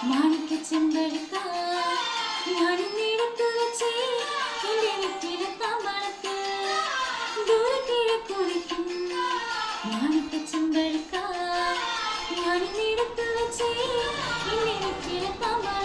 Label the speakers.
Speaker 1: മാണിക്യച്ചെമ്പഴുക്ക ഞാനിന്നിടത്തു വെച്ച് എൻ്റെ നെറ്റിയിലെ താമ്പളത്ത് ദൂരെ കിഴക്കുറിക്കും മാണിക്യച്ചെമ്പഴുക്ക ഞാനിന്നിടത്തു വെച്ച് എൻ്റെ നെറ്റിയിലെ താമ്പളത്ത്